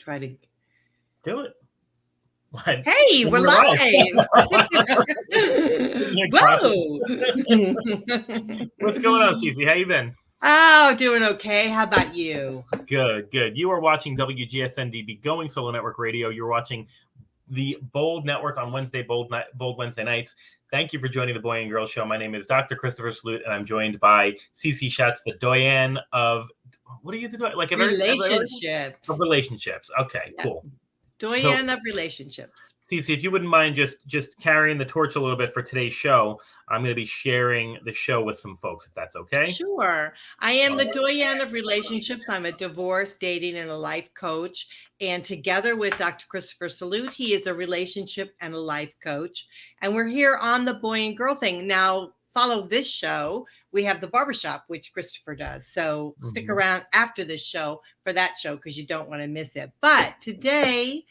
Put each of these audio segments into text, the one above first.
try to do it. What? Hey, we're live. Whoa. What's going on, Cece? How you been? Oh, doing okay. How about you? Good. You are watching WGSN-DB Going Solo Network Radio. You're watching the Bold Network on Wednesday, Bold Wednesday nights. Thank you for joining the Boy and Girl Show. My name is Dr. Christopher Salute, and I'm joined by Cece Shatz, the Doyenne of, what are you doing? Like Relationships. Of relationships. Okay, yeah. Cool. Doyenne of Relationships. Cece, if you wouldn't mind just carrying the torch a little bit for today's show, I'm going to be sharing the show with some folks, if that's okay. Sure. I am the Doyenne of Relationships. I'm a divorce, dating, and a life coach. And together with Dr. Christopher Salute, he is a relationship and a life coach. And we're here on the Boy and Girl thing. Now, follow this show. We have the barbershop, which Christopher does. So stick around after this show for that show because you don't want to miss it. But today,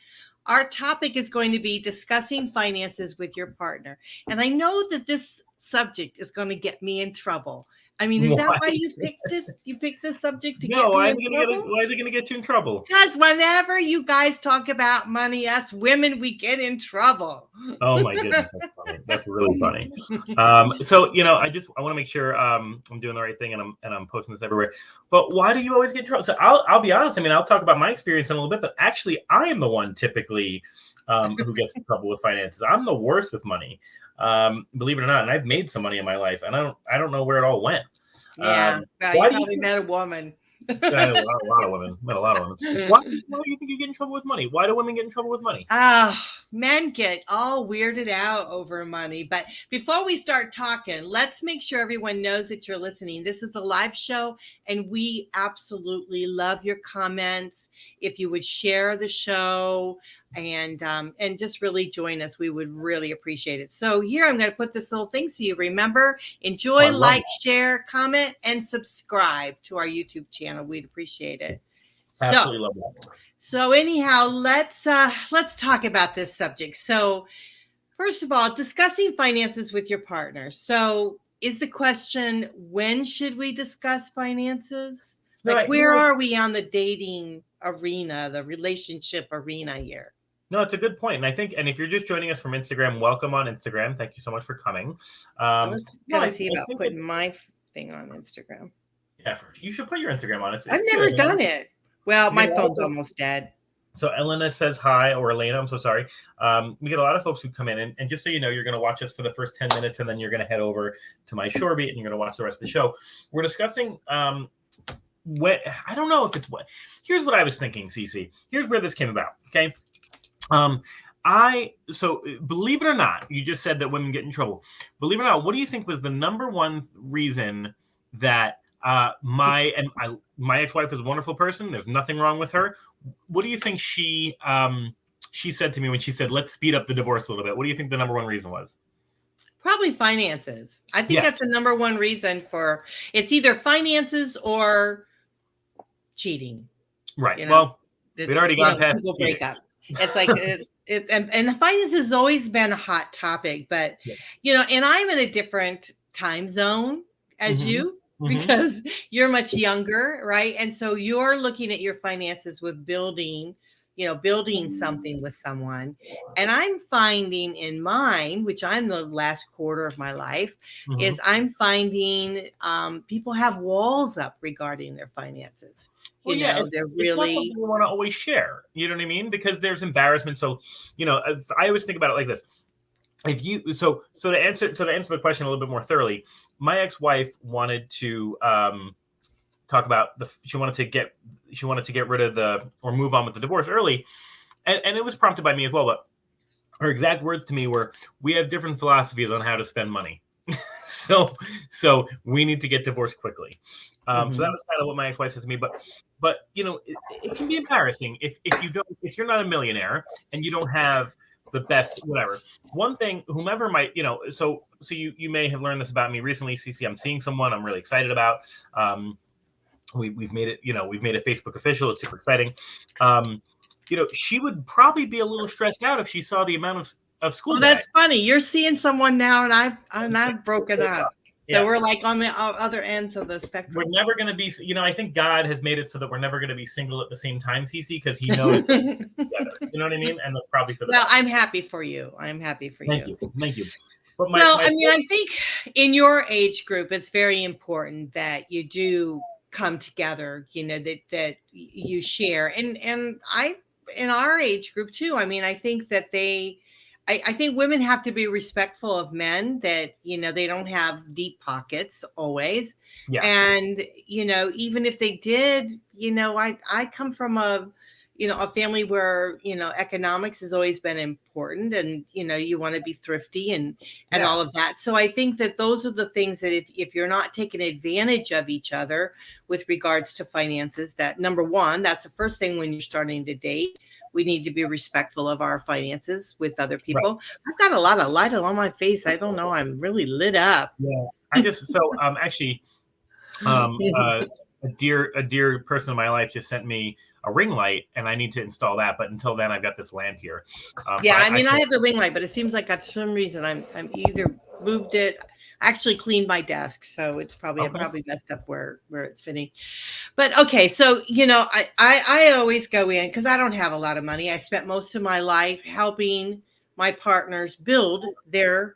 our topic is going to be discussing finances with your partner. And I know that this subject is going to get me in trouble. I mean, is that why you picked this? You picked this subject to get me in trouble? Why is it going to get you in trouble? Because whenever you guys talk about money, us women, we get in trouble. Oh my goodness, that's funny. That's really funny. So I want to make sure I'm doing the right thing and I'm posting this everywhere. But why do you always get in trouble? So I'll be honest. I mean, I'll talk about my experience in a little bit, but actually, I am the one typically who gets in trouble with finances. I'm the worst with money. Believe it or not, and I've made some money in my life, and I don't know where it all went. Yeah, you probably met a woman. Met a lot of women. Why do you think you get in trouble with money? Why do women get in trouble with money? Men get all weirded out over money. But before we start talking, let's make sure everyone knows that you're listening. This is a live show, and we absolutely love your comments. If you would share the show and just really join us, we would really appreciate it. So here, I'm going to put this little thing so you remember. Enjoy, like, share, comment, and subscribe to our YouTube channel. We'd appreciate it. Absolutely love that. So anyhow, let's talk about this subject. So first of all, discussing finances with your partner. So is the question, when should we discuss finances? Like, where are we on the dating arena, the relationship arena here? No, it's a good point. And if you're just joining us from Instagram, welcome on Instagram. Thank you so much for coming. I was going to see about putting my thing on Instagram. Yeah, you should put your Instagram on it. I've never done it. Well, my phone's almost dead. So Elena says hi, or Elena, I'm so sorry. We get a lot of folks who come in, and just so you know, you're going to watch us for the first 10 minutes, and then you're going to head over to my Shorebeat, and you're going to watch the rest of the show. We're discussing I don't know if it's what. Here's what I was thinking, Cece. Here's where this came about, okay? So believe it or not, you just said that women get in trouble. Believe it or not, what do you think was the number one reason that my ex-wife is a wonderful person? There's nothing wrong with her. What do you think she said to me when she said, let's speed up the divorce a little bit? What do you think the number one reason was? Probably finances. I think that's the number one reason for it's either finances or cheating. Right. You know? Well, we'd already gone past people break up. It's like and the finance has always been a hot topic, but and I'm in a different time zone as you because you're much younger, right? And so you're looking at your finances with building something with someone. And I'm finding in mine, which I'm the last quarter of my life, is I'm finding people have walls up regarding their finances. They're really, it's not something you want to always share. You know what I mean? Because there's embarrassment. So, I always think about it like this. If you so to answer the question a little bit more thoroughly, my ex-wife wanted to talk about she wanted to get rid of or move on with the divorce early, and it was prompted by me as well. But her exact words to me were, "We have different philosophies on how to spend money, so we need to get divorced quickly." So that was kind of what my ex-wife said to me. But it can be embarrassing if you're not a millionaire and you don't have the best whatever. One thing, whomever might, so you may have learned this about me recently, Cece. I'm seeing someone I'm really excited about. We've made it, we've made it Facebook official. It's super exciting. She would probably be a little stressed out if she saw the amount of school. Well, that's funny. You're seeing someone now, and I've broken up. So we're like on the other ends of the spectrum. We're never going to be, I think God has made it so that we're never going to be single at the same time, Cece, because he knows together. You know what I mean? And that's probably for the best. I'm happy for you. I'm happy for you. Thank you. But I think in your age group, it's very important that you do come together, that you share. And in our age group too, I think that I think women have to be respectful of men, that, they don't have deep pockets always. Yeah. And, even if they did, I come from a family where, economics has always been important, and, you want to be thrifty and all of that. So I think that those are the things that if you're not taking advantage of each other with regards to finances, that number one, that's the first thing when you're starting to date. We need to be respectful of our finances with other people. Right. I've got a lot of light on my face. I don't know. I'm really lit up. Yeah. Actually, a dear person in my life just sent me a ring light, and I need to install that. But until then, I've got this lamp here. I have the ring light, but it seems like for some reason I'm either moved it. I actually cleaned my desk, so it's probably messed up where it's fitting. But okay, so I always go in because I don't have a lot of money. I spent most of my life helping my partners build their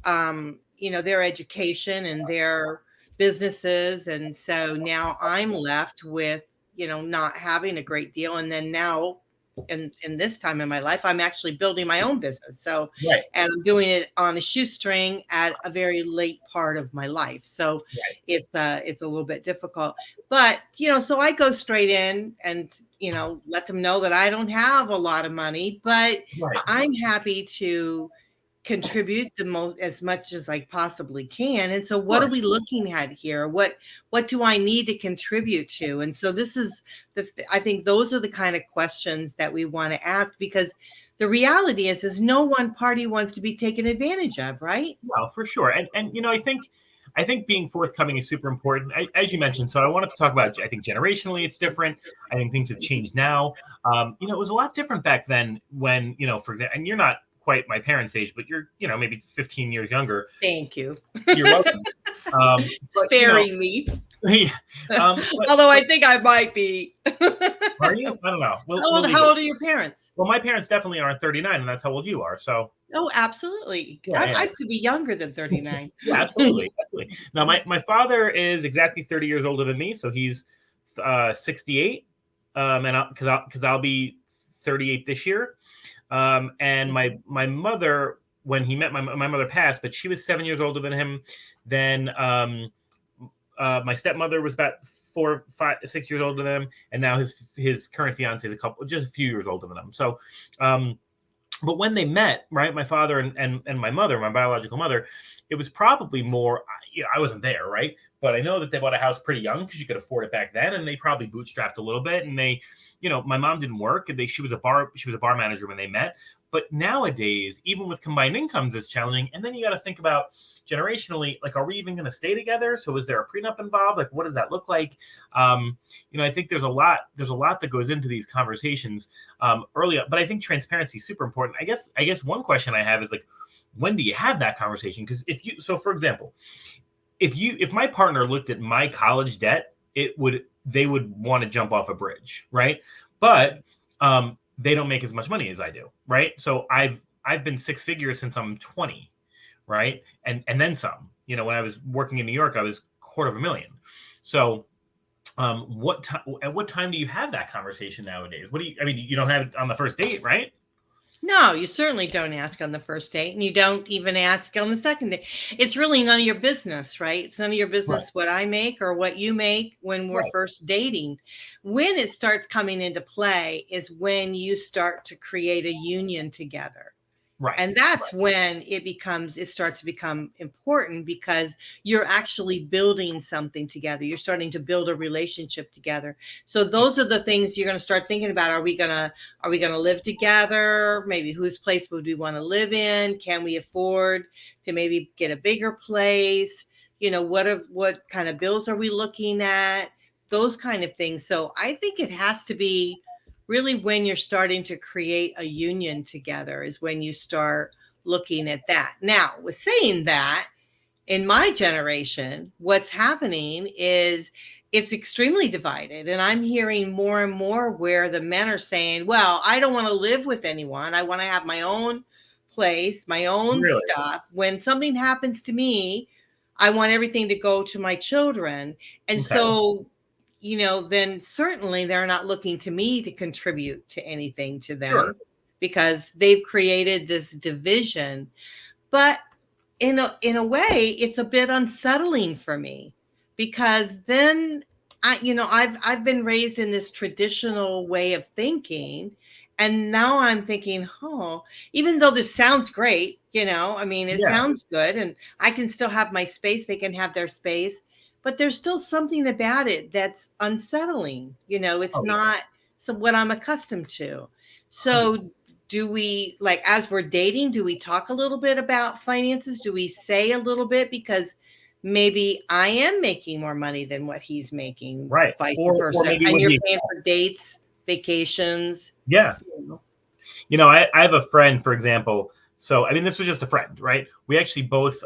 their education and their businesses, and so now I'm left with not having a great deal. And then now in this time in my life, I'm actually building my own business. So, and I'm doing it on a shoestring at a very late part of my life. So it's a little bit difficult, but, so I go straight in and, let them know that I don't have a lot of money, but I'm happy to contribute as much as I possibly can. And so what are we looking at here? What do I need to contribute to? And so this is I think those are the kind of questions that we want to ask, because the reality is no one party wants to be taken advantage of, right? Well, for sure. And I think being forthcoming is super important, as you mentioned. So I wanted to talk about, I think generationally it's different. I think things have changed now. It was a lot different back then when, for example, and you're not quite my parents' age, but you're, maybe 15 years younger. Thank you. You're welcome. Sparing me. Yeah. Although I think I might be. Are you? I don't know. How old are your parents? Well, my parents definitely aren't 39, and that's how old you are. So. Oh, absolutely. I could be younger than 39. Yeah, absolutely. Now, my father is exactly 30 years older than me, so he's 68, and because I'll be 38 this year. And my mother, when he met my mother passed, but she was 7 years older than him. Then my stepmother was about 4, 5, 6 years older than him, and now his current fiance is just a few years older than him. So, but when they met, right, my father and my mother, my biological mother, it was probably more. I wasn't there, right? But I know that they bought a house pretty young because you could afford it back then, and they probably bootstrapped a little bit. And they, my mom didn't work, and she was a bar manager when they met. But nowadays, even with combined incomes, it's challenging. And then you got to think about generationally, like, are we even going to stay together? So is there a prenup involved? Like, what does that look like? I think there's a lot that goes into these conversations early on. But I think transparency is super important. I guess one question I have is, like, when do you have that conversation? Because for example, if my partner looked at my college debt, they would want to jump off a bridge, right? But they don't make as much money as I do, right? So I've been six figures since I'm 20, right? And then some. When I was working in New York, I was $250,000. So at what time do you have that conversation nowadays? You don't have it on the first date, right? No, you certainly don't ask on the first date, and you don't even ask on the second date. It's really none of your business, right? It's none of your business what I make or what you make when we're first dating. When it starts coming into play is when you start to create a union together. Right. And that's when it starts to become important, because you're actually building something together. You're starting to build a relationship together. So those are the things you're going to start thinking about. Are we going to live together? Maybe whose place would we want to live in? Can we afford to maybe get a bigger place? What kind of bills are we looking at? Those kind of things. So I think it has to be really when you're starting to create a union together is when you start looking at that. Now, with saying that, in my generation, what's happening is it's extremely divided. And I'm hearing more and more where the men are saying, well, I don't want to live with anyone. I want to have my own place, my own Really? stuff. When something happens to me, I want everything to go to my children. And Okay. so, then certainly they're not looking to me to contribute to anything to them Sure. because they've created this division. But in a way, it's a bit unsettling for me because then I've been raised in this traditional way of thinking, and now I'm thinking, oh, even though this sounds great, it Yeah. sounds good, and I can still have my space, they can have their space, but there's still something about it that's unsettling. It's Oh, yeah. not what I'm accustomed to. 100%. So do we, like, as we're dating, do we talk a little bit about finances? Do we say a little bit because maybe I am making more money than what he's making, Right. vice Or versa, maybe and what you're he, paying for dates, vacations? yeah. You know? I have a friend, for example. So, I mean, this was just a friend, right? We actually both,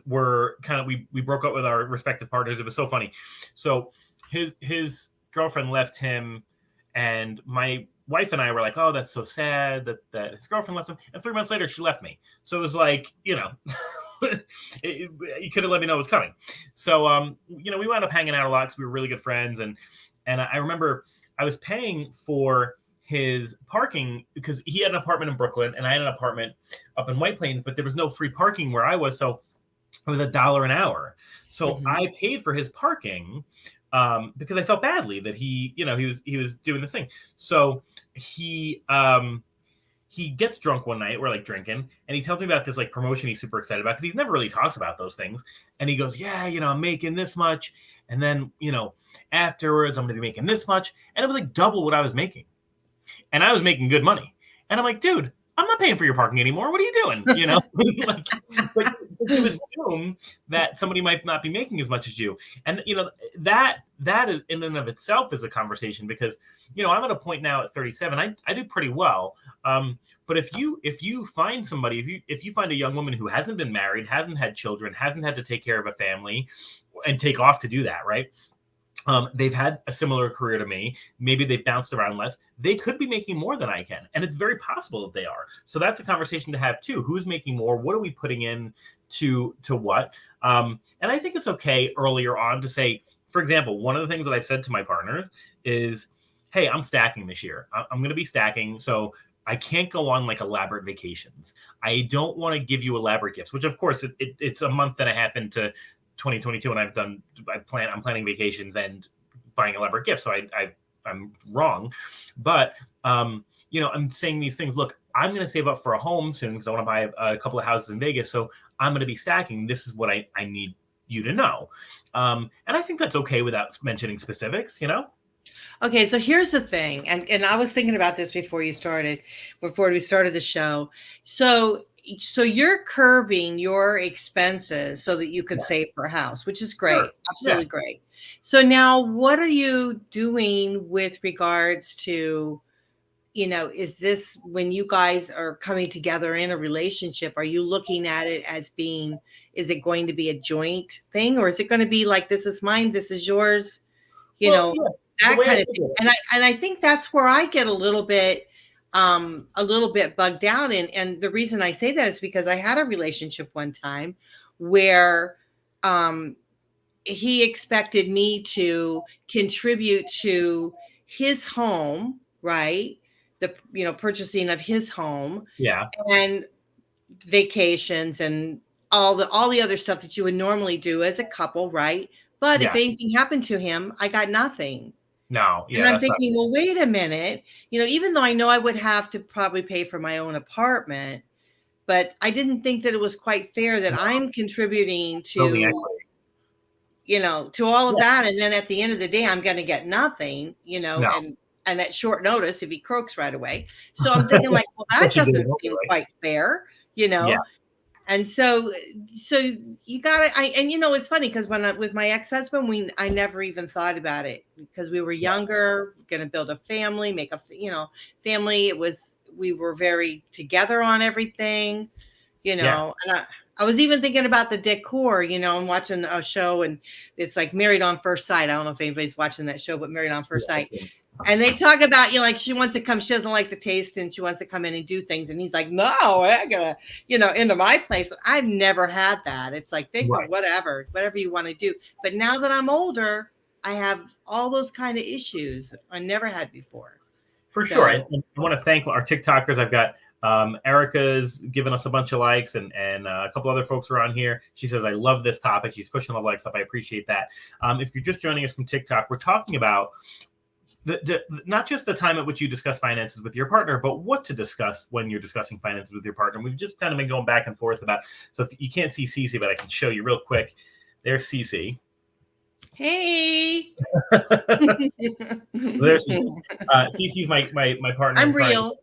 were kind of, we broke up with our respective partners. It was so funny. So his girlfriend left him, and my wife and I were like, oh, that's so sad that his girlfriend left him. And 3 months later, she left me. So it was like, you could have let me know it was coming. So, we wound up hanging out a lot because we were really good friends. And I remember I was paying for his parking because he had an apartment in Brooklyn and I had an apartment up in White Plains, but there was no free parking where I was. So it was $1 an hour. So I paid for his parking because I felt badly that he was doing this thing. So he gets drunk one night. We're like drinking, and he tells me about this like promotion he's super excited about because he's never really talks about those things. And he goes, yeah, I'm making this much, and then afterwards I'm gonna be making this much, and it was like double what I was making. And I was making good money. And I'm like, dude, I'm not paying for your parking anymore. What are you doing? like you assume that somebody might not be making as much as you. And, that is, in and of itself is a conversation because, I'm at a point now at 37. I do pretty well. But if you find somebody, if you find a young woman who hasn't been married, hasn't had children, hasn't had to take care of a family and take off to do that, right? They've had a similar career to me. Maybe they've bounced around less. They could be making more than I can. And it's very possible that they are. So that's a conversation to have too. Who's making more? What are we putting in to what? And I think it's okay earlier on to say, for example, one of the things that I said to my partner is, hey, I'm stacking this year. I'm going to be stacking. So I can't go on like elaborate vacations. I don't want to give you elaborate gifts, which of course it's a month and a half into 2022, and I'm planning vacations and buying elaborate gifts. So I'm wrong, but I'm saying these things. Look, I'm going to save up for a home soon because I want to buy a couple of houses in Vegas. So I'm going to be stacking. This is what I need you to know. And I think that's okay without mentioning specifics, Okay, so here's the thing, and I was thinking about this before we started the show. So you're curbing your expenses so that you can save for a house, which is great. Sure. Absolutely great. So now what are you doing with regards to, is this, when you guys are coming together in a relationship, are you looking at it as being, is it going to be a joint thing, or is it going to be like, this is mine, this is yours, that kind of thing? And I think that's where I get a little bit bugged out. And the reason I say that is because I had a relationship one time where he expected me to contribute to his home, right? The purchasing of his home, and vacations and all the other stuff that you would normally do as a couple, right? But if anything happened to him, I got nothing. No, and I'm thinking, well, wait a minute, even though I know I would have to probably pay for my own apartment, but I didn't think that it was quite fair that I'm contributing to, to all of that. And then at the end of the day, I'm going to get nothing, and at short notice, if he croaks right away. So I'm thinking like, well, that doesn't seem quite fair, And so you got to, and it's funny because with my ex-husband, I never even thought about it because we were younger, going to build a family, make a, family. We were very together on everything, and I was even thinking about the decor, I'm watching a show and it's like Married on First Sight. I don't know if anybody's watching that show, but Married on First Sight. And they talk about, like she wants to come, she doesn't like the taste and she wants to come in and do things. And he's like, no, I gotta, into my place. I've never had that. It's like, think of whatever you want to do. But now that I'm older, I have all those kind of issues I never had before. For sure. I want to thank our TikTokers. I've got Erica's given us a bunch of likes and a couple other folks are on here. She says, I love this topic. She's pushing the likes up. I appreciate that. If you're just joining us from TikTok, we're talking about not just the time at which you discuss finances with your partner, but what to discuss when you're discussing finances with your partner. We've just kind of been going back and forth about, so if you can't see Cece, but I can show you real quick. There's Cece. Hey. There's Cece. Cece's my partner. I'm real.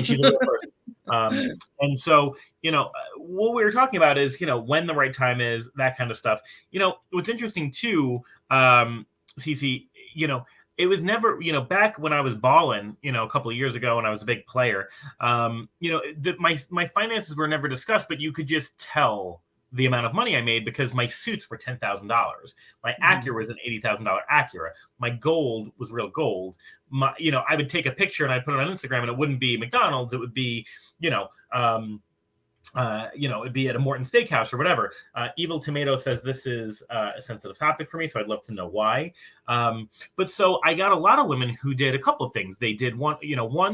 She's a real person. And so, what we were talking about is, when the right time is, that kind of stuff. What's interesting too, Cece, it was never, back when I was balling, a couple of years ago when I was a big player, my finances were never discussed, but you could just tell the amount of money I made because my suits were $10,000. My Acura was an $80,000 Acura. My gold was real gold. I would take a picture and I'd put it on Instagram and it wouldn't be McDonald's. It would be, it'd be at a Morton Steakhouse or whatever. Evil Tomato says this is a sensitive topic for me, so I'd love to know why. But so I got a lot of women who did a couple of things. They did one,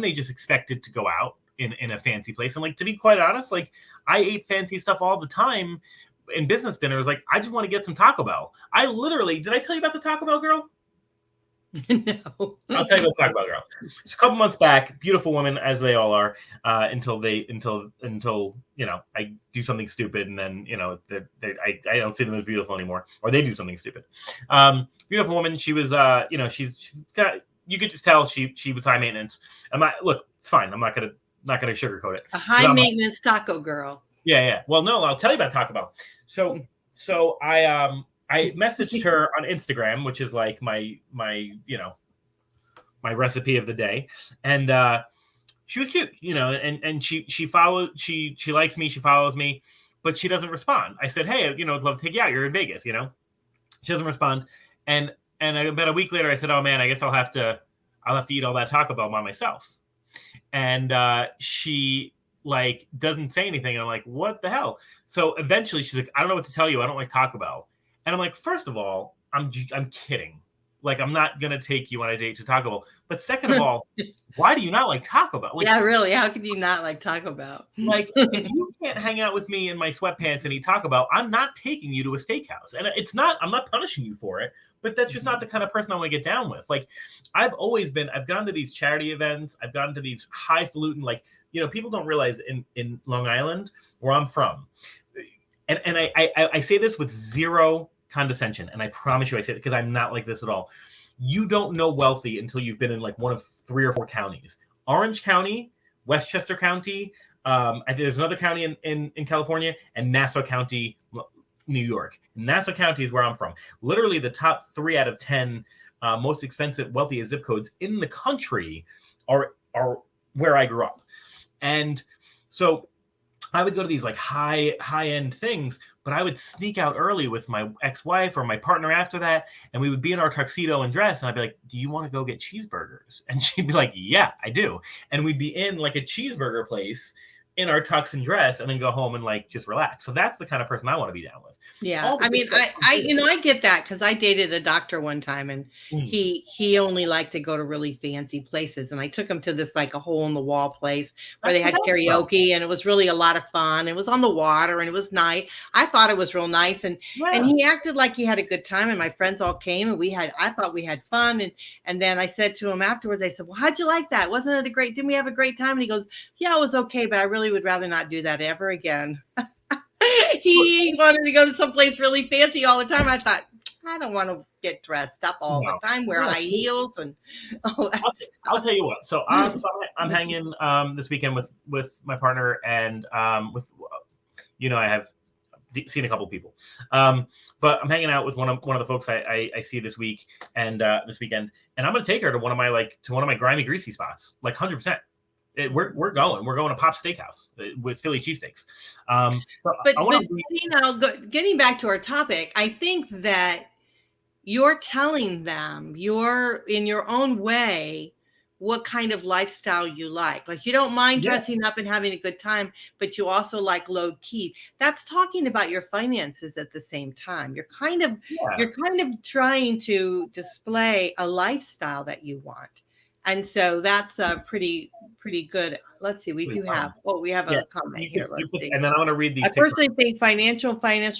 they just expected to go out in a fancy place. And to be quite honest, I ate fancy stuff all the time in business dinners. I just want to get some Taco Bell. Did I tell you about the Taco Bell girl? No. I'll tell you about Taco Bell girl. It's a couple months back, beautiful women as they all are, until I do something stupid and then I don't see them as beautiful anymore, or they do something stupid. Beautiful woman. She was she's got, you could just tell she was high maintenance. Look, it's fine. I'm not gonna sugarcoat it. A high maintenance taco girl. Yeah. Well, no, I'll tell you about Taco Bell. So I messaged her on Instagram, which is my recipe of the day. And she was cute, and she followed, she likes me, she follows me, but she doesn't respond. I said, hey, I'd love to take you out. You're in Vegas, She doesn't respond. And about a week later, I said, oh man, I guess I'll have to eat all that Taco Bell by myself. And she doesn't say anything. And I'm like, what the hell? So eventually she's like, I don't know what to tell you. I don't like Taco Bell. And I'm like, first of all, I'm kidding. I'm not going to take you on a date to Taco Bell. But second of all, why do you not like Taco Bell? Yeah, really. How could you not like Taco Bell? If you can't hang out with me in my sweatpants and eat Taco Bell, I'm not taking you to a steakhouse. And I'm not punishing you for it, but that's just not the kind of person I want to get down with. I've gone to these charity events. I've gone to these highfalutin, people don't realize in Long Island, where I'm from. And I say this with zero condescension, and I promise you I say it because I'm not like this at all. You don't know wealthy until you've been in one of 3 or 4 counties. Orange County, Westchester County, I think there's another county in California, and Nassau County, New York. Nassau County is where I'm from. Literally the top 3 out of 10 most expensive, wealthiest zip codes in the country are where I grew up. And so I would go to these high-end things, but I would sneak out early with my ex-wife or my partner after that, and we would be in our tuxedo and dress, and I'd be like, do you want to go get cheeseburgers? And she'd be like, yeah, I do. And we'd be in a cheeseburger place in our tux and dress and then go home and just relax. So that's the kind of person I want to be down with. Yeah. I mean, I get that because I dated a doctor one time and he only liked to go to really fancy places. And I took him to this a hole in the wall place where they had karaoke and it was really a lot of fun. It was on the water and it was nice. I thought it was real nice. And he acted like he had a good time and my friends all came and I thought we had fun. And then I said to him afterwards, I said, well, how'd you like that? Wasn't it didn't we have a great time? And he goes, yeah, it was okay, but I really would rather not do that ever again. He wanted to go to someplace really fancy all the time. I thought, I don't want to get dressed up all the time, wear high heels and all that stuff. I'll tell you what. So I'm hanging this weekend with my partner and with I have seen a couple people, but I'm hanging out with one of the folks I see this week and this weekend, and I'm going to take her to one of my grimy greasy spots, 100%. We're going to Pop's Steakhouse with Philly cheesesteaks. But you know, getting back to our topic, I think that you're telling them you're in your own way what kind of lifestyle you like. Like you don't mind dressing up and having a good time, but you also like low key. That's talking about your finances at the same time. You're kind of trying to display a lifestyle that you want. And so that's a pretty good. Let's see. We have a comment here. Let's see. And then I want to read these. I personally think financial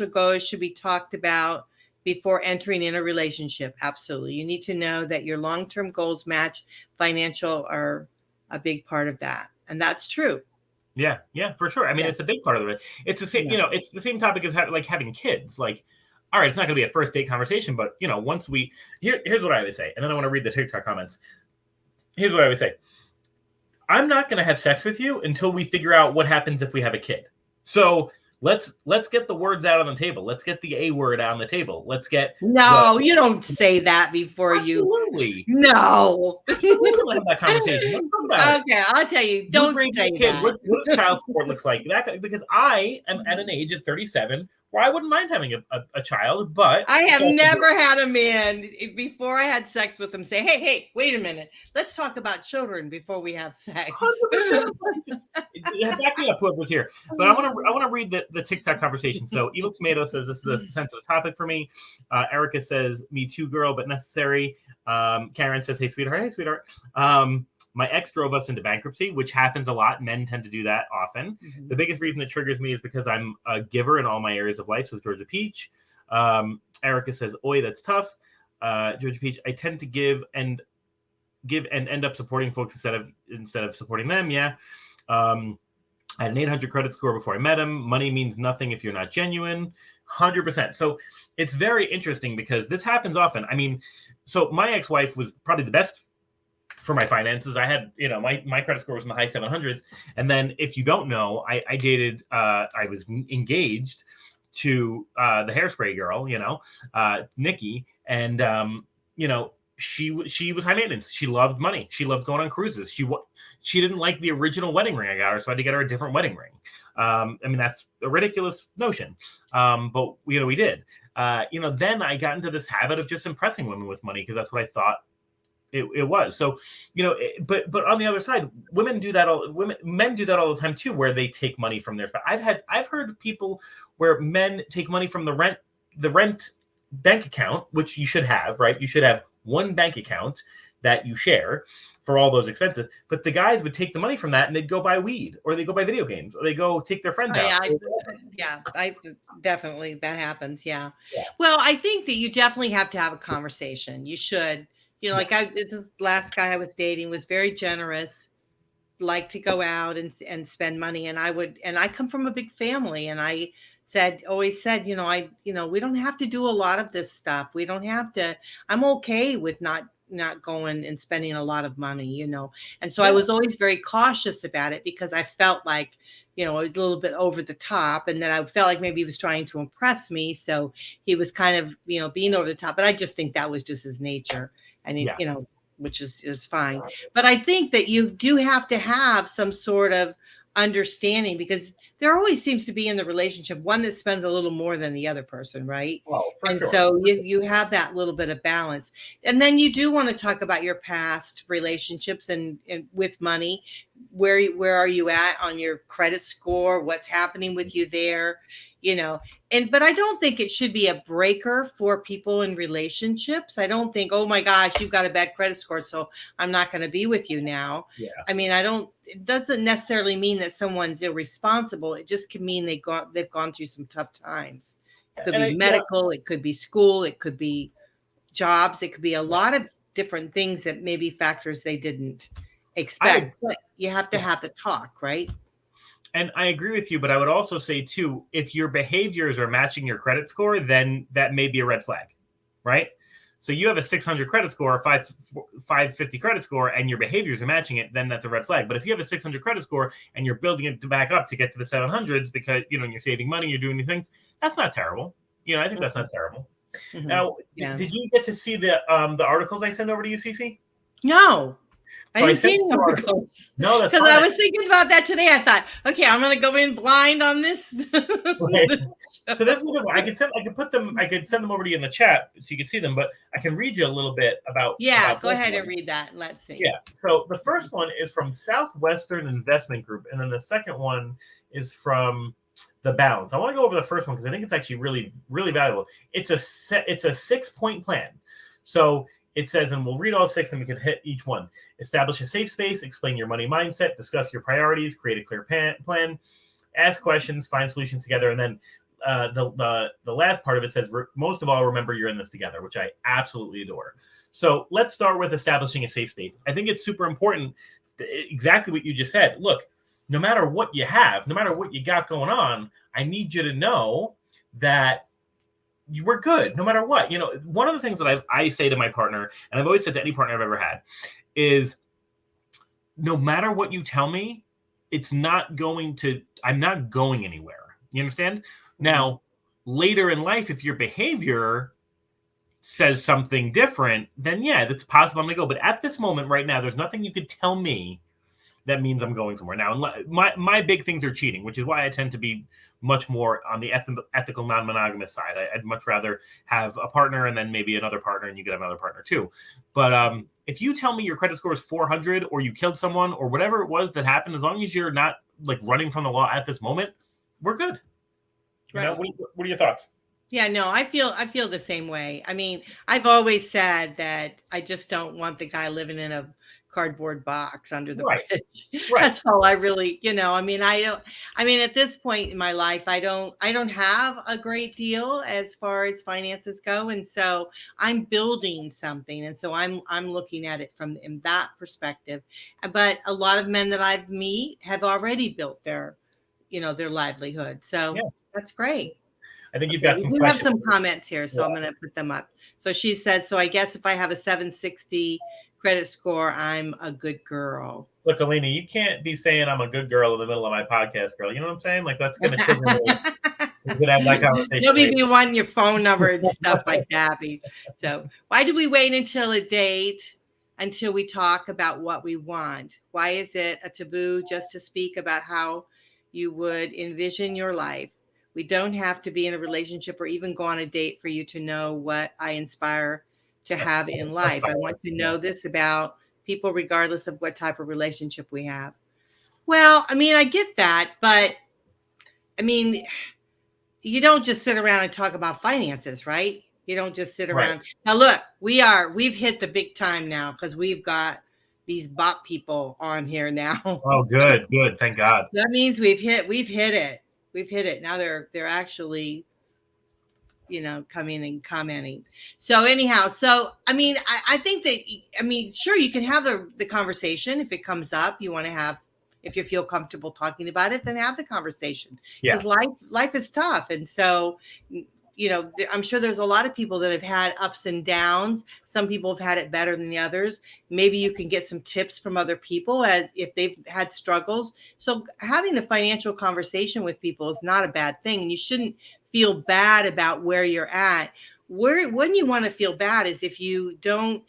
goals should be talked about before entering in a relationship. Absolutely. You need to know that your long-term goals match. Financial are a big part of that. And that's true. Yeah, for sure. I mean, it's a big part of it. It's the same, it's the same topic as like having kids. Like, all right, it's not going to be a first date conversation, but once here's what I would say. And then I want to read the TikTok comments. Here's what I would say. I'm not going to have sex with you until we figure out what happens if we have a kid. So let's get the words out on the table. Let's get the A word out on the table. Let's get you don't say that before absolutely. No. We're gonna have that conversation. Okay, I'll tell you. Don't say that. What child support looks like. Because I am at an age at 37 where I wouldn't mind having a child, but I have never had a man before I had sex with him say, hey, wait a minute. Let's talk about children before we have sex. 100%. Back me up, whoever's here. But I want to read the TikTok conversation. So Evil Tomato says this is a sensitive topic for me. Erica says, me too, girl, but necessary. Karen says, hey, sweetheart. My ex drove us into bankruptcy, which happens a lot. Men tend to do that often. Mm-hmm. The biggest reason it triggers me is because I'm a giver in all my areas of life, says Georgia Peach. Erica says, oi, that's tough. Georgia Peach, I tend to give and end up supporting folks instead of supporting them. Yeah. I had an 800 credit score before I met him. Money means nothing if you're not genuine. 100%. So it's very interesting because this happens often. I mean, so my ex-wife was probably the best for my finances. I had, my credit score was in the high 700s. And then if you don't know, I dated, I was engaged to the hairspray girl, Nikki. And, she was high maintenance. She loved money. She loved going on cruises. She didn't like the original wedding ring I got her, so I had to get her a different wedding ring. I mean, that's a ridiculous notion. But we did. Then I got into this habit of just impressing women with money because that's what I thought it was. So, but on the other side, men do that all the time too, where they take money from their spouse. I've heard people where men take money from the rent bank account, which you should have, right? You should have one bank account that you share for all those expenses. But the guys would take the money from that and they'd go buy weed, or they go buy video games, or they go take their friends out. I definitely, that happens. Yeah. Well, I think that you definitely have to have a conversation. You should, the last guy I was dating was very generous, liked to go out and spend money. And I come from a big family, and I always said, we don't have to do a lot of this stuff. We don't have to. I'm okay with not going and spending a lot of money, And so I was always very cautious about it because I felt like, it was a little bit over the top, and then I felt like maybe he was trying to impress me. So he was kind of, being over the top, but I just think that was just his nature, and which is fine. But I think that you do have to have some sort of understanding, because there always seems to be in the relationship one that spends a little more than the other person, right? So you have that little bit of balance. And then you do want to talk about your past relationships and with money. Where are you at on your credit score? What's happening with you there? But I don't think it should be a breaker for people in relationships. I don't think, oh my gosh, you've got a bad credit score, so I'm not going to be with you now. Yeah. I mean, it doesn't necessarily mean that someone's irresponsible. It just can mean they've gone through some tough times. It could be medical, it could be school, it could be jobs, it could be a lot of different things that may be factors they didn't expect. But you have to have the talk, right? And I agree with you, but I would also say too, if your behaviors are matching your credit score, then that may be a red flag, right? So you have a 600 credit score, a 550 credit score, and your behaviors are matching it, then that's a red flag. But if you have a 600 credit score and you're building it back up to get to the 700s because, and you're saving money, you're doing these things, that's not terrible. I think that's not terrible. Mm-hmm. Now, did you get to see the articles I sent over to you, Cece? No. I So I didn't see sent any two articles. articles. No, that's Because I fine. was thinking about that today. I thought, okay, I'm going to go in blind on this. Right. So this is a good one. I could send them over to you in the chat so you can see them, but I can read you a little bit about. Yeah, about go both of ahead them. and read that. Let's see. Yeah. So the first one is from Southwestern Investment Group, and then the second one is from The Balance. I want to go over the first one because I think it's actually really, really valuable. It's a 6-point plan. So it says, and we'll read all 6 and we can hit each one. Establish a safe space, explain your money mindset, discuss your priorities, create a clear plan, ask questions, find solutions together, and then the last part of it says, most of all, remember you're in this together, which I absolutely adore. So let's start with establishing a safe space. I think it's super important, exactly what you just said. Look, no matter what you have, no matter what you got going on, I need you to know that you were good no matter what. One of the things that I say to my partner, and I've always said to any partner I've ever had, is no matter what you tell me, I'm not going anywhere. You understand? Now, later in life, if your behavior says something different, then yeah, that's possible I'm going to go. But at this moment right now, there's nothing you could tell me that means I'm going somewhere. Now, my big things are cheating, which is why I tend to be much more on the ethical non-monogamous side. I'd much rather have a partner and then maybe another partner, and you get another partner too. But if you tell me your credit score is 400 or you killed someone or whatever it was that happened, as long as you're not like running from the law at this moment, we're good. Right. What are your thoughts? Yeah, no, I feel the same way. I mean, I've always said that I just don't want the guy living in a cardboard box under the Right. bridge. Right. That's all I really, I mean, at this point in my life, I don't have a great deal as far as finances go. And so I'm building something. And so I'm looking at it from in that perspective. But a lot of men that I've met have already built their livelihood. So Yeah. that's great. I think you've got some We questions. have some comments here, so Yeah. I'm going to put them up. So she said, so I guess if I have a 760 credit score, I'm a good girl. Look, Alina, you can't be saying I'm a good girl in the middle of my podcast, girl. You know what I'm saying? Like, that's going to trigger me. We're going to have that conversation. Nobody be wanting your phone number and stuff like that. So why do we wait until a date until we talk about what we want? Why is it a taboo just to speak about how you would envision your life? We don't have to be in a relationship or even go on a date for you to know what I inspire to have in life. I want to know this about people regardless of what type of relationship we have. Well, I mean, I get that, but I mean, you don't just sit around and talk about finances, right? You don't just sit around. Right. Now, look, we've hit the big time now because we've got these bot people on here now. Oh, good. Thank God. That means we've hit it. We've hit it. Now they're actually, coming and commenting. So anyhow, I mean, I think that, sure, you can have the conversation if it comes up. You want to have, if you feel comfortable talking about it, then have the conversation. Because life is tough. And so, I'm sure there's a lot of people that have had ups and downs. Some people have had it better than the others. Maybe you can get some tips from other people as if they've had struggles. So having a financial conversation with people is not a bad thing. And you shouldn't feel bad about where you're at. When you want to feel bad is if you don't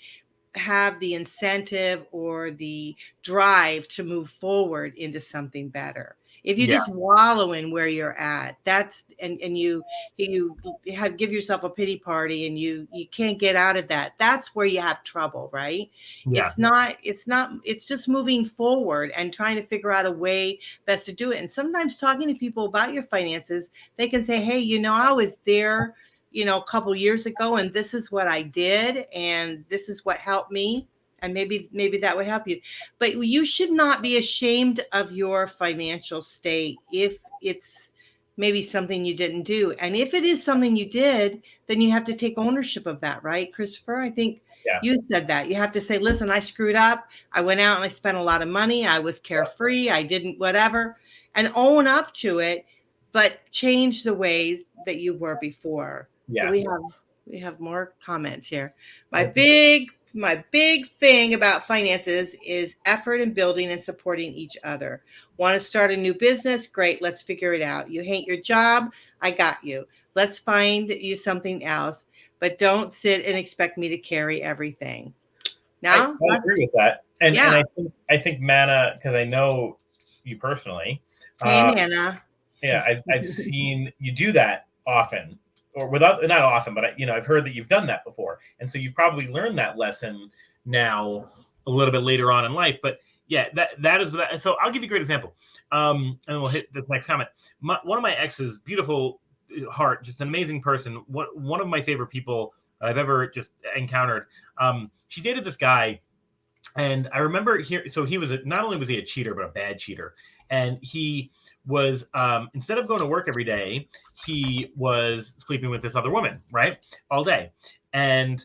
have the incentive or the drive to move forward into something better. If you just wallow in where you're at, that's and you give yourself a pity party and you can't get out of that. That's where you have trouble, right? Yeah. It's just moving forward and trying to figure out a way best to do it. And sometimes talking to people about your finances, they can say, hey, I was there, a couple years ago, and this is what I did, and this is what helped me. And maybe that would help you. But you should not be ashamed of your financial state if it's maybe something you didn't do. And if it is something you did, then you have to take ownership of that, right, Christopher? I think you said that. You have to say, listen, I screwed up. I went out and I spent a lot of money. I was carefree. I didn't whatever. And own up to it, but change the ways that you were before. Yeah. So we have more comments here. My big thing about finances is effort in building and supporting each other. Want to start a new business? Great. Let's figure it out. You hate your job? I got you. Let's find you something else, but don't sit and expect me to carry everything. No, I agree with that. And yeah. I think Manna, because I know you personally. Hey, Nana. Yeah, I've seen you do that often, or without not often, but I've heard that you've done that before, and so you've probably learned that lesson now a little bit later on in life. But yeah, that is what. So I'll give you a great example, and we'll hit this next comment. One of my exes, beautiful heart, just an amazing person. One of my favorite people I've ever just encountered. She dated this guy. And I remember here, so he was not only was he a cheater, but a bad cheater. And he was, instead of going to work every day, he was sleeping with this other woman, right, all day. And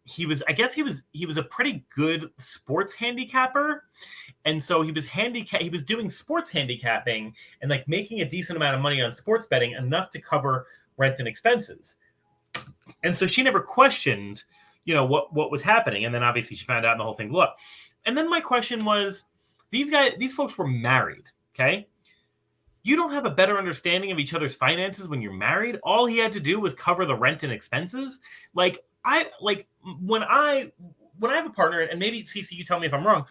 he was a pretty good sports handicapper, and so he was doing sports handicapping and like making a decent amount of money on sports betting, enough to cover rent and expenses. And so she never questioned what was happening. And then obviously she found out and the whole thing blew up. And then my question was, these folks were married. Okay. You don't have a better understanding of each other's finances when you're married. All he had to do was cover the rent and expenses. When I have a partner, and maybe Cece, you tell me if I'm wrong,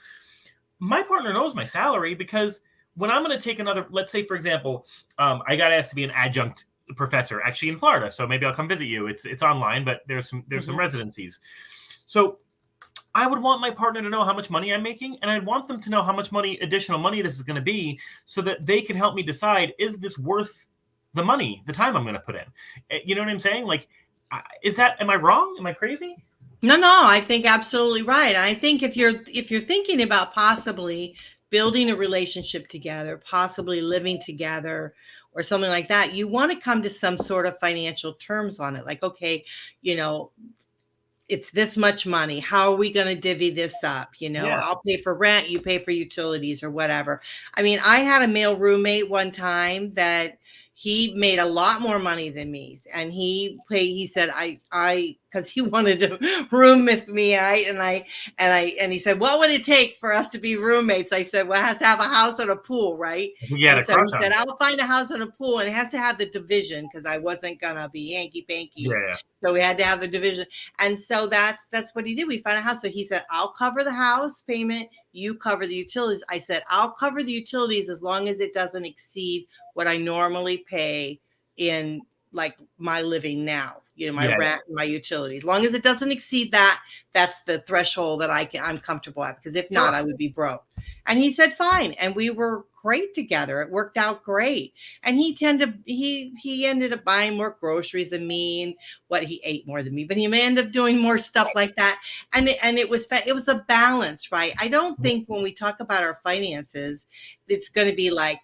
my partner knows my salary, because when I'm going to take another, let's say, for example, I got asked to be an adjunct professor actually in Florida, so maybe I'll come visit you. It's online, but there's some residencies. So I would want my partner to know how much money I'm making, and I'd want them to know how much additional money this is going to be, so that they can help me decide, is this worth the money, the time I'm going to put in? You know what I'm saying? Like, am I wrong? Am I crazy? No, I think absolutely right. I think if you're thinking about possibly building a relationship together, possibly living together or something like that, you want to come to some sort of financial terms on it. Like, okay, it's this much money. How are we going to divvy this up? Yeah. I'll pay for rent, you pay for utilities or whatever. I mean, I had a male roommate one time that he made a lot more money than me. And he said, because he wanted to room with me. And he said, what would it take for us to be roommates? I said, well, it has to have a house and a pool, right? Yeah. So he said, I'll find a house and a pool, and it has to have the division, because I wasn't gonna be hanky panky. Yeah. So we had to have the division. And so that's what he did. We found a house. So he said, I'll cover the house payment, you cover the utilities. I said, I'll cover the utilities as long as it doesn't exceed what I normally pay in like my living now, my rent, my utilities. As long as it doesn't exceed that, that's the threshold that I'm comfortable at, because if not, I would be broke. And he said, fine. And we were great together. It worked out great. And he ended up buying more groceries than me, and he ate more than me, but he ended up doing more stuff like that. And it was a balance, right? I don't think when we talk about our finances, it's going to be like,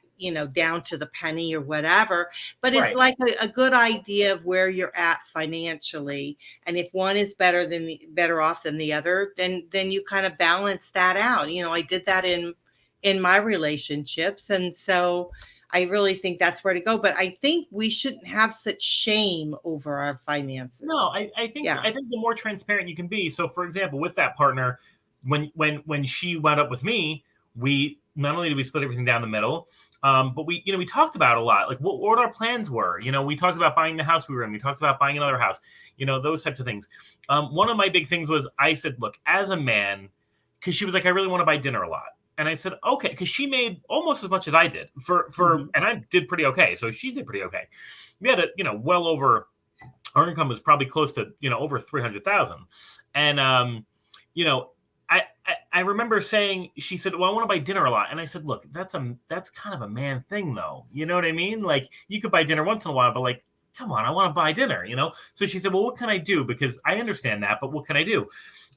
down to the penny or whatever, but it's like a good idea of where you're at financially. And if one is better off than the other, then you kind of balance that out. I did that in my relationships. And so I really think that's where to go. But I think we shouldn't have such shame over our finances. No, I think the more transparent you can be. So for example, with that partner, when she wound up with me, we not only did we split everything down the middle, but we talked about a lot, like what our plans were. We talked about buying the house we were in. We talked about buying another house, those types of things. One of my big things was, I said, look, as a man, because she was like, I really want to buy dinner a lot. And I said, okay, because she made almost as much as I did and I did pretty okay. So she did pretty okay. We had well over, our income was probably close to, over 300,000. And, I remember saying, she said, well, I want to buy dinner a lot. And I said, look, that's kind of a man thing though. You know what I mean? Like, you could buy dinner once in a while, but like, come on, I want to buy dinner, So she said, well, what can I do? Because I understand that, but what can I do?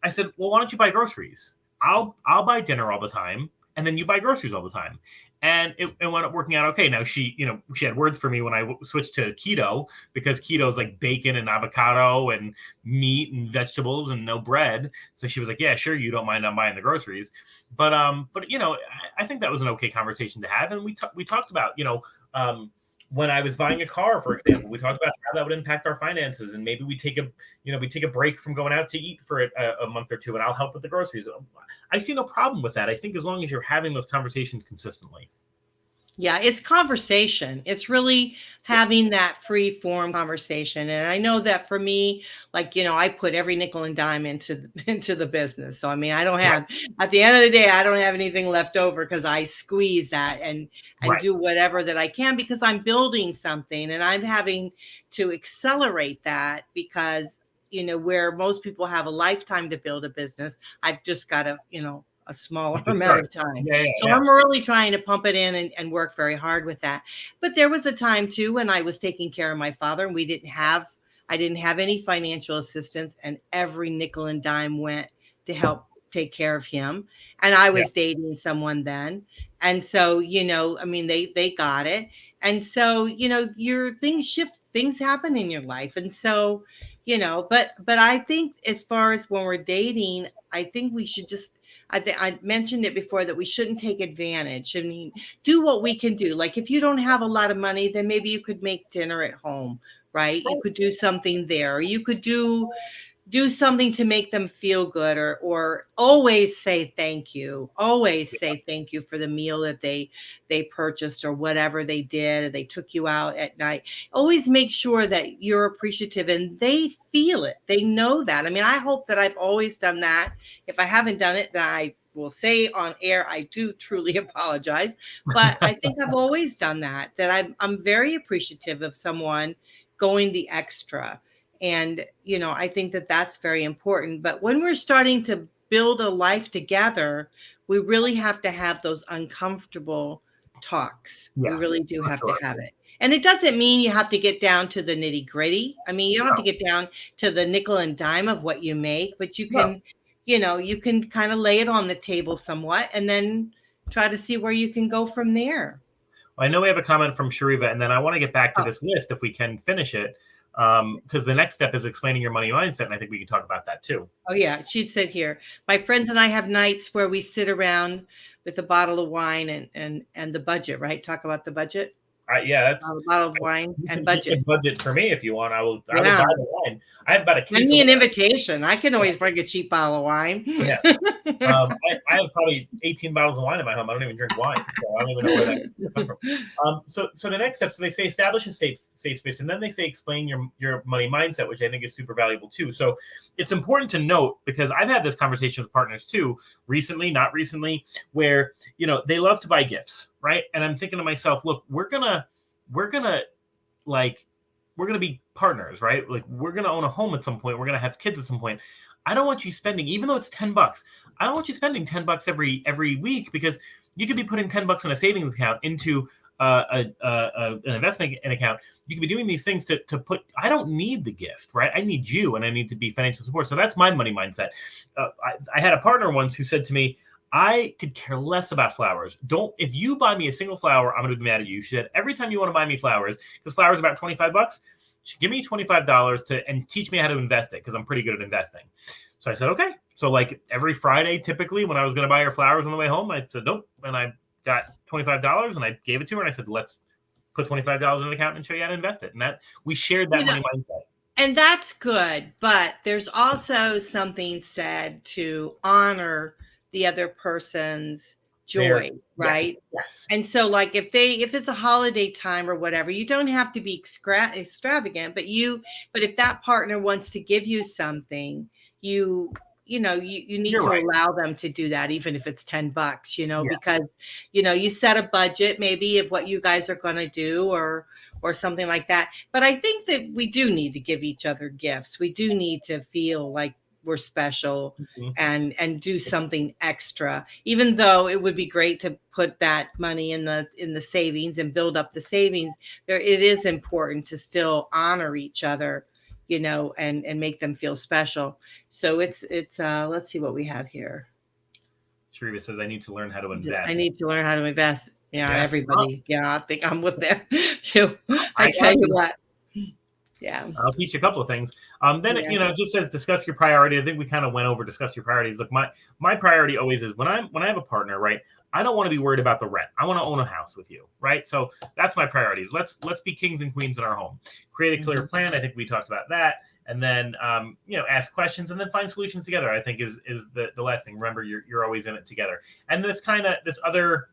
I said, well, why don't you buy groceries? I'll buy dinner all the time, and then you buy groceries all the time. And it wound up working out okay. Now she had words for me when I switched to keto, because keto is like bacon and avocado and meat and vegetables and no bread. So she was like, yeah, sure, you don't mind I'm buying the groceries. But I think that was an okay conversation to have. And we talked about, when I was buying a car, for example, we talked about how that would impact our finances, and maybe we take a break from going out to eat for a month or two, and I'll help with the groceries. I see no problem with that. I think as long as you're having those conversations consistently. Yeah, it's conversation. It's really having that free form conversation. And I know that for me, like, I put every nickel and dime into the business. So I mean, I don't Right. have at the end of the day, I don't have anything left over because I squeeze that and Right. do whatever that I can because I'm building something and I'm having to accelerate that because where most people have a lifetime to build a business, I've just got a smaller Just amount start. of time. Yeah. So I'm really trying to pump it in and work very hard with that. But there was a time too when I was taking care of my father and I didn't have any financial assistance and every nickel and dime went to help take care of him. And I Yeah. was dating someone then. And so, I mean, they got it. And so, your things shift, things happen in your life. And so, but I think as far as when we're dating, I think we should just I mentioned it before that we shouldn't take advantage. I mean, do what we can do. Like if you don't have a lot of money, then maybe you could make dinner at home, right? You could do something there. You could do something to make them feel good or always say thank you. Always say thank you for the meal that they purchased or whatever they did, or they took you out at night. Always make sure that you're appreciative and they feel it. They know that. I mean, I hope that I've always done that. If I haven't done it, then I will say on air, I do truly apologize. But I think I've always done that I'm very appreciative of someone going the extra. And, I think that that's very important. But when we're starting to build a life together, we really have to have those uncomfortable talks. We Yeah. really do For have to sure. have it. And it doesn't mean you have to get down to the nitty gritty. I mean, you don't have to No. get down to the nickel and dime of what you make, but No. you can kind of lay it on the table somewhat and then try to see where you can go from there. I know we have a comment from Shariva, and then I want to get back to Oh, this list if we can finish it, because the next step is explaining your money mindset, and I think we can talk about that too. Oh yeah, she'd sit here. My friends and I have nights where we sit around with a bottle of wine and the budget, right? Talk about the budget, Yeah, that's. a bottle of wine and You can budget. budget for me if you want. I will buy Yeah. the wine. I have about a Send case of me an wine. invitation. I can always bring a cheap bottle of wine. Yeah. I have probably 18 bottles of wine in my home. I don't even drink wine, so I don't even know where that comes from. So the next step, so they say establish a safe space, and then they say explain your money mindset, which I think is super valuable too. So it's important to note, because I've had this conversation with partners too, recently, not recently, where they love to buy gifts, right? And I'm thinking to myself, look, we're gonna be partners, right? Like we're gonna own a home at some point. We're gonna have kids at some point. I don't want you spending, even though it's $10, I don't want you spending $10 every week, because you could be putting $10 in a savings account into an investment account. You could be doing these things to put. I don't need the gift, right? I need you, and I need to be financial support. So that's my money mindset. I had a partner once who said to me, I could care less about flowers. If you buy me a single flower, I'm going to be mad at you. She said, every time you want to buy me flowers, because flowers are about $25, give me $25 and teach me how to invest it, because I'm pretty good at investing. So I said, okay. So like every Friday, typically when I was going to buy her flowers on the way home, I said, nope. And I got $25 and I gave it to her. And I said, let's put $25 in an account and show you how to invest it. And that we shared that money mindset. And that's good. But there's also something said to honor the other person's joy, right? Yes. And so like if it's a holiday time or whatever, you don't have to be extravagant, but if that partner wants to give you something, you need You're to right. allow them to do that, even if it's $10, Yeah. because you set a budget maybe of what you guys are going to do or something like that. But I think that we do need to give each other gifts. We do need to feel like we're special and do something extra, even though it would be great to put that money in the savings and build up the savings. It is important to still honor each other, and make them feel special. So it's let's see what we have here. Shariva says, I need to learn how to invest. I need to learn how to invest. Yeah, everybody. Yeah, I think I'm with them. I tell you what. Yeah. I'll teach you a couple of things. Then it just says discuss your priority. I think we kind of went over discuss your priorities. Look, my priority always is when I have a partner, right? I don't want to be worried about the rent. I want to own a house with you, right? So that's my priorities. Let's be kings and queens in our home. Create a clear plan. I think we talked about that. And then ask questions and then find solutions together. I think is the last thing. Remember, you're always in it together. And this other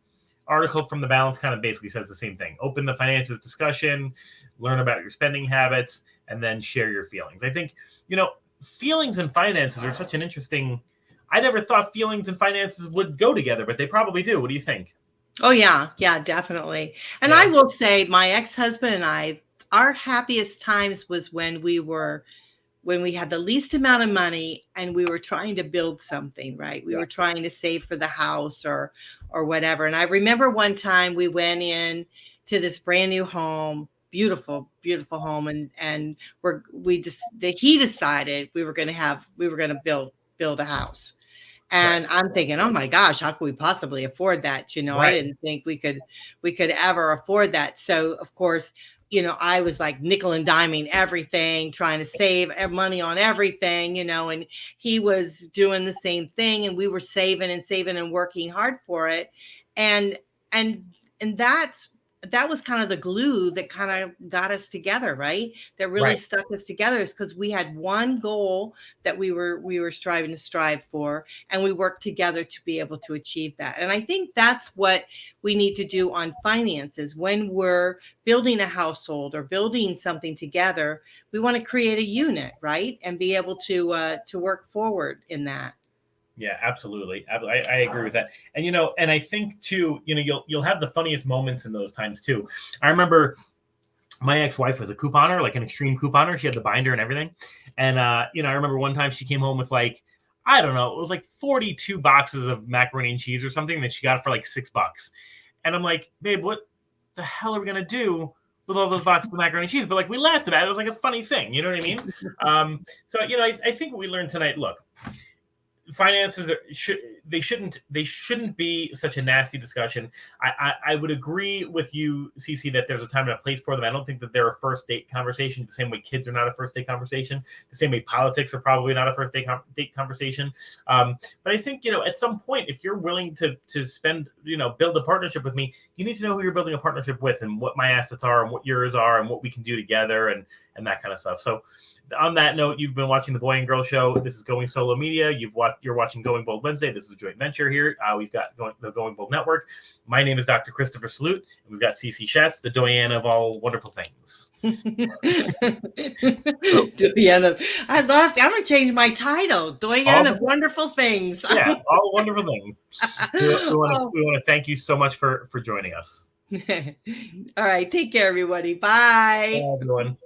article from The Balance kind of basically says the same thing. Open the finances discussion, learn about your spending habits, and then share your feelings. I think, feelings and finances are such an interesting. I never thought feelings and finances would go together, but they probably do. What do you think? Oh yeah, definitely. And Yeah. I will say my ex-husband and I, our happiest times was when we had the least amount of money and we were trying to build something, right? We were trying to save for the house or whatever. And I remember one time we went in to this brand new home, beautiful, beautiful home. And he decided we were going to build a house. And I'm thinking, oh my gosh, how could we possibly afford that? I didn't think we could ever afford that. So of course, I was like nickel and diming everything, trying to save money on everything, and he was doing the same thing, and we were saving and working hard for it. And that was kind of the glue that kind of got us together, right? That really stuck us together, is because we had one goal that we were striving to strive for, and we worked together to be able to achieve that. And I think that's what we need to do on finances. When we're building a household or building something together, we want to create a unit, right? And be able to work forward in that. Yeah, absolutely. I agree with that. And, and I think too, you'll have the funniest moments in those times too. I remember my ex-wife was a couponer, like an extreme couponer. She had the binder and everything. And, I remember one time she came home with like, I don't know, it was like 42 boxes of macaroni and cheese or something that she got for like $6. And I'm like, babe, what the hell are we going to do with all those boxes of macaroni and cheese? But like, we laughed about it. It was like a funny thing. You know what I mean? So, I think what we learned tonight, look, finances shouldn't be such a nasty discussion. I would agree with you, Cece, that there's a time and a place for them. I don't think that they're a first date conversation, the same way kids are not a first date conversation, the same way politics are probably not a first date conversation. But I think, at some point, if you're willing to spend, build a partnership with me, you need to know who you're building a partnership with and what my assets are and what yours are and what we can do together and that kind of stuff. So on that note, you've been watching the Boy and Girl Show. This is Going Solo Media. You're watching Going Bold Wednesday. This is a joint venture here. We've got the Going Bold Network. My name is Dr. Christopher Salute, and we've got Cece Shatz, the Doyenne of all wonderful things. Doyenne of, I'm going to change my title, Doyenne of Wonderful Things. Yeah, all wonderful things. We want to thank you so much for joining us. All right, take care, everybody. Bye. Bye, everyone.